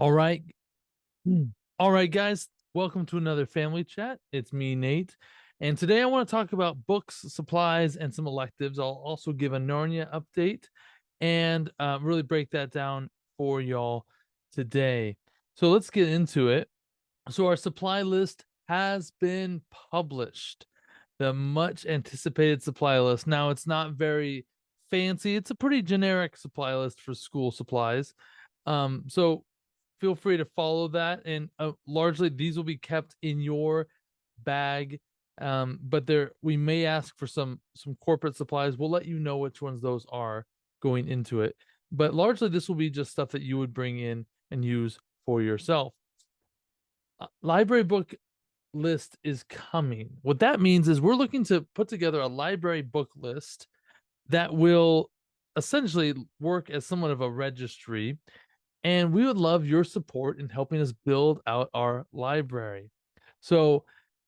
All right. All right, guys. Welcome to another family chat. It's me, Nate. And today I want to talk about books, supplies, and some electives. I'll also give a Narnia update and really break that down for y'all today. So let's get into it. So, our supply list has been published. The much anticipated supply list. Now, it's not very fancy, it's a pretty generic supply list for school supplies. So feel free to follow that. And largely, these will be kept in your bag. But there, we may ask for some corporate supplies. We'll let you know which ones those are going into it. But largely, this will be just stuff that you would bring in and use for yourself. Library book list is coming. What that means is we're looking to put together a library book list that will essentially work as somewhat of a registry, and we would love your support in helping us build out our library. So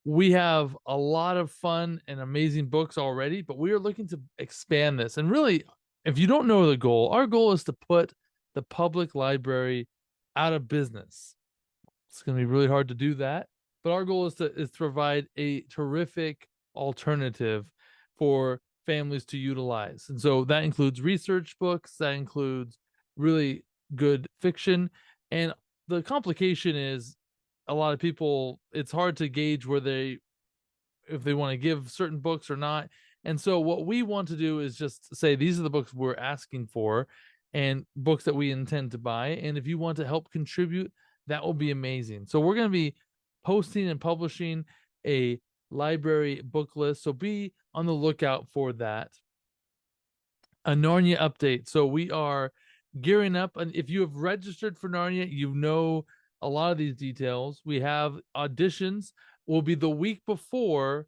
we have a lot of fun and amazing books already, but we are looking to expand this. And really, if you don't know the goal, our goal is to put the public library out of business. It's going to be really hard to do that, but our goal is to provide a terrific alternative for families to utilize. And so that includes research books, that includes really good fiction. And the complication is a lot of people, it's hard to gauge where they, if they want to give certain books or not. And so what we want to do is just say these are the books we're asking for and books that we intend to buy. And if you want to help contribute, that will be amazing. So we're going to be posting and publishing a library book list. So be on the lookout for that. A Narnia update. So we are gearing up. And if you have registered for Narnia, you know a lot of these details. We have auditions will be the week before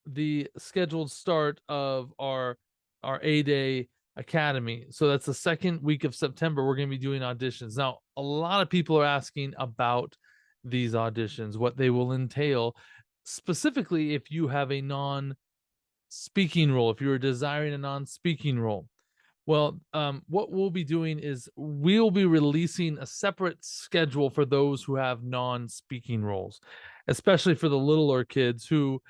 the scheduled start of our A-Day Academy. So that's the second week of September. We're going to be doing auditions. Now, a lot of people are asking about these auditions, what they will entail, specifically if you have a non-speaking role, if you're desiring a non-speaking role. Well, what we'll be doing is we'll be releasing a separate schedule for those who have non-speaking roles, especially for the littler kids who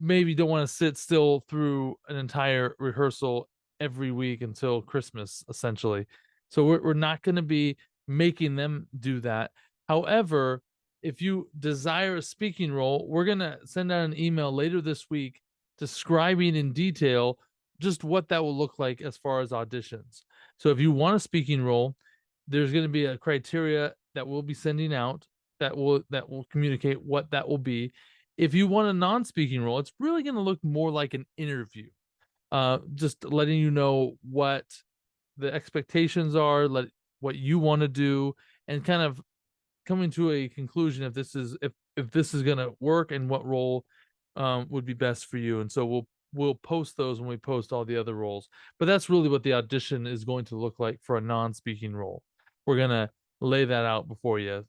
maybe don't want to sit still through an entire rehearsal every week until Christmas, essentially. So we're not going to be making them do that. However, if you desire a speaking role, we're going to send out an email later this week describing in detail just what that will look like as far as auditions. So if you want a speaking role, there's going to be a criteria that we'll be sending out that will communicate what that will be. If you want a non-speaking role, it's really going to look more like an interview. Just letting you know what the expectations are, what you want to do, and kind of coming to a conclusion if this is going to work and what role would be best for you. And so we'll post those when we post all the other roles. But that's really what the audition is going to look like for a non-speaking role. We're gonna lay that out before you.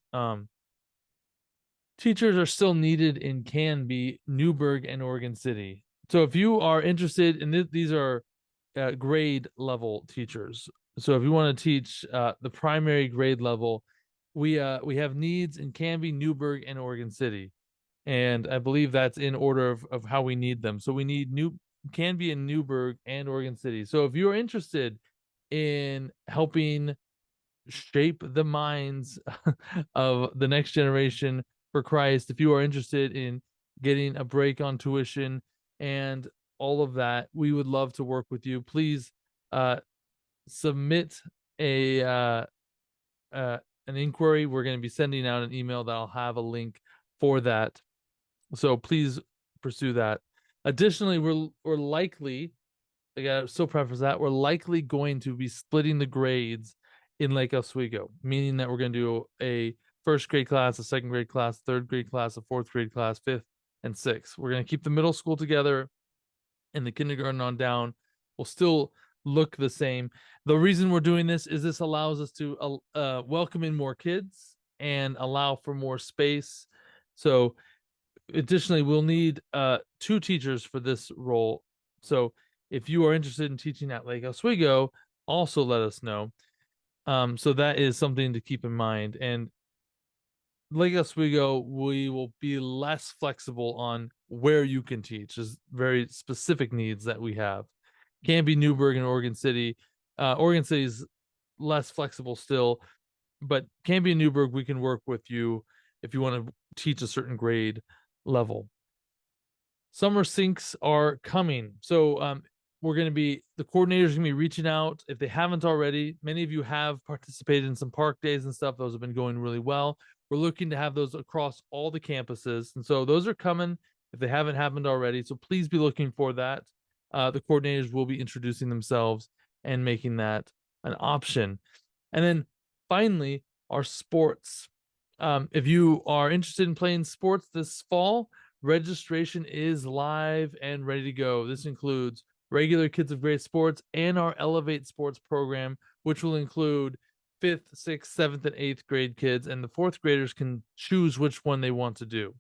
Teachers are still needed in Canby, Newburgh, and Oregon City. So if you are interested in these are grade level teachers. So if you want to teach the primary grade level, we have needs in Canby, Newburgh, and Oregon City, and I believe that's in order of how we need them. So we need New Canby and Newburgh and Oregon City. So if you're interested in helping shape the minds of the next generation for Christ, if you are interested in getting a break on tuition and all of that, we would love to work with you. Please uh, submit a an inquiry. We're going to be sending out an email that'll have a link for that. So please pursue that. Additionally, we're likely, I gotta still preface that, we're likely going to be splitting the grades in Lake Oswego, meaning that we're going to do a first grade class, a second grade class, third grade class, a fourth grade class, fifth, and sixth. We're going to keep the middle school together and the kindergarten on down will still look the same. The reason we're doing this is this allows us to welcome in more kids and allow for more space. So additionally, we'll need two teachers for this role. So if you are interested in teaching at Lake Oswego, also let us know. So that is something to keep in mind. And like Oswego, we will be less flexible on where you can teach. There's very specific needs that we have. Can't be Newburgh and Oregon City. Oregon City is less flexible still, but Canby and Newburgh, we can work with you if you want to teach a certain grade level. Summer syncs are coming. So we're going to be, the coordinators are going to be reaching out. If they haven't already, many of you have participated in some park days and stuff. Those have been going really well. We're looking to have those across all the campuses. And so those are coming if they haven't happened already. So please be looking for that. The coordinators will be introducing themselves and making that an option. And then finally, our sports. If you are interested in playing sports this fall, registration is live and ready to go. This includes regular Kids of Great Sports and our Elevate Sports program, which will include fifth, sixth, seventh, and eighth grade kids, and the fourth graders can choose which one they want to do.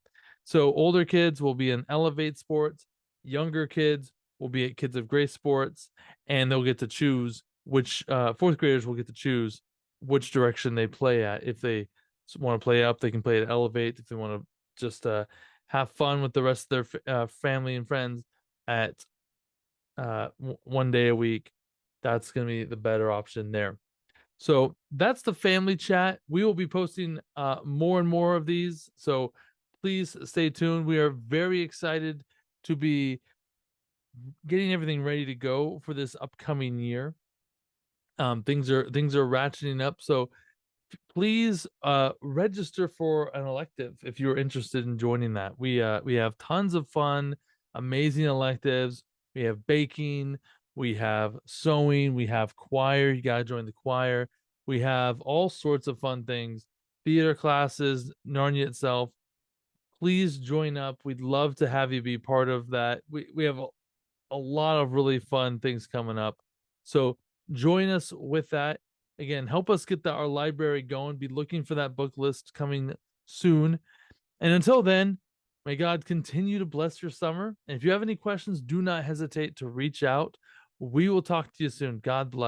So older kids will be in Elevate Sports, younger kids will be at Kids of Great Sports, and they'll get to choose which fourth graders will get to choose which direction they play at. If they want to play up, they can play at Elevate. If they want to just have fun with the rest of their family and friends at one day a week, that's going to be the better option there. So that's the family chat. We will be posting more and more of these. So please stay tuned. We are very excited to be getting everything ready to go for this upcoming year. Things are ratcheting up. So please register for an elective if you're interested in joining that. We have tons of fun, amazing electives. We have baking, we have sewing, we have choir. You got to join the choir. We have all sorts of fun things, theater classes, Narnia itself. Please join up. We'd love to have you be part of that. We have a lot of really fun things coming up. So join us with that. Again, help us get our library going. Be looking for that book list coming soon. And until then, may God continue to bless your summer. And if you have any questions, do not hesitate to reach out. We will talk to you soon. God bless.